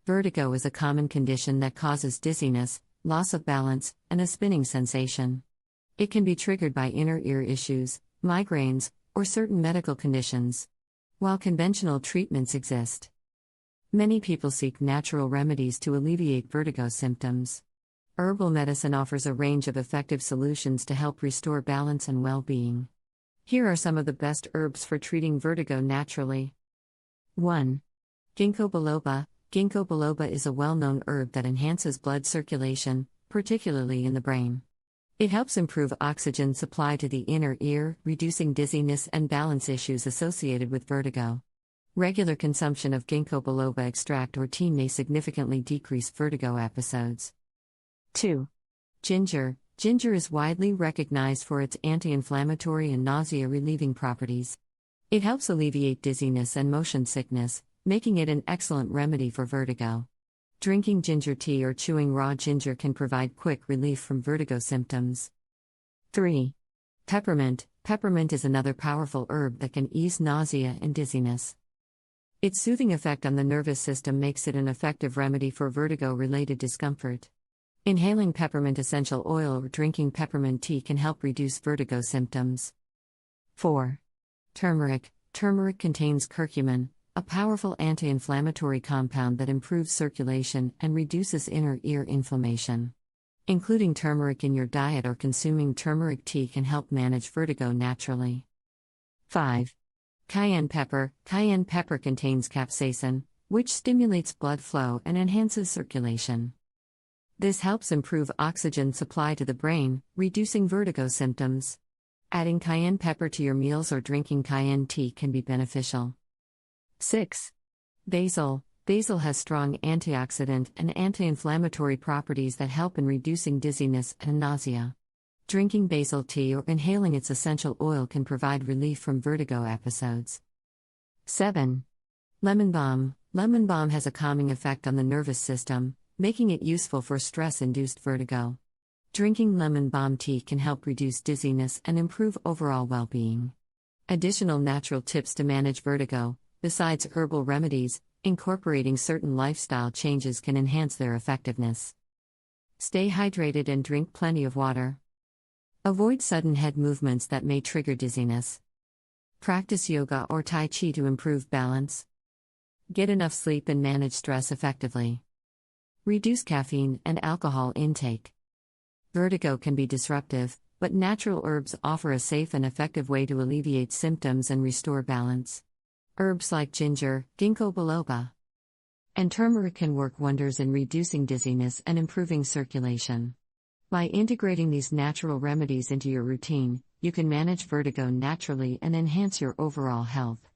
Vertigo is a common condition that causes dizziness, loss of balance, and a spinning sensation. It can be triggered by inner ear issues, migraines, or certain medical conditions. While conventional treatments exist, many people seek natural remedies to alleviate vertigo symptoms. Herbal medicine offers a range of effective solutions to help restore balance and well-being. Here are some of the best herbs for treating vertigo naturally. 1. Ginkgo biloba. Ginkgo biloba is a well-known herb that enhances blood circulation, particularly in the brain. It helps improve oxygen supply to the inner ear, reducing dizziness and balance issues associated with vertigo. Regular consumption of ginkgo biloba extract or tea may significantly decrease vertigo episodes. 2. Ginger. Ginger is widely recognized for its anti-inflammatory and nausea-relieving properties. It helps alleviate dizziness and motion sickness, making it an excellent remedy for vertigo. Drinking ginger tea or chewing raw ginger can provide quick relief from vertigo symptoms. 3. Peppermint. Peppermint is another powerful herb that can ease nausea and dizziness. Its soothing effect on the nervous system makes it an effective remedy for vertigo-related discomfort. Inhaling peppermint essential oil or drinking peppermint tea can help reduce vertigo symptoms. 4. Turmeric. Turmeric contains curcumin, a powerful anti-inflammatory compound that improves circulation and reduces inner ear inflammation. Including turmeric in your diet or consuming turmeric tea can help manage vertigo naturally. 5. Cayenne pepper. Cayenne pepper contains capsaicin, which stimulates blood flow and enhances circulation. This helps improve oxygen supply to the brain, reducing vertigo symptoms. Adding cayenne pepper to your meals or drinking cayenne tea can be beneficial. 6. Basil. Basil has strong antioxidant and anti-inflammatory properties that help in reducing dizziness and nausea. Drinking basil tea or inhaling its essential oil can provide relief from vertigo episodes. 7. Lemon balm. Lemon balm has a calming effect on the nervous system, making it useful for stress-induced vertigo. Drinking lemon balm tea can help reduce dizziness and improve overall well-being. Additional natural tips to manage vertigo. Besides herbal remedies, incorporating certain lifestyle changes can enhance their effectiveness. Stay hydrated and drink plenty of water. Avoid sudden head movements that may trigger dizziness. Practice yoga or tai chi to improve balance. Get enough sleep and manage stress effectively. Reduce caffeine and alcohol intake. Vertigo can be disruptive, but natural herbs offer a safe and effective way to alleviate symptoms and restore balance. Herbs like ginger, ginkgo biloba, and turmeric can work wonders in reducing dizziness and improving circulation. By integrating these natural remedies into your routine, you can manage vertigo naturally and enhance your overall health.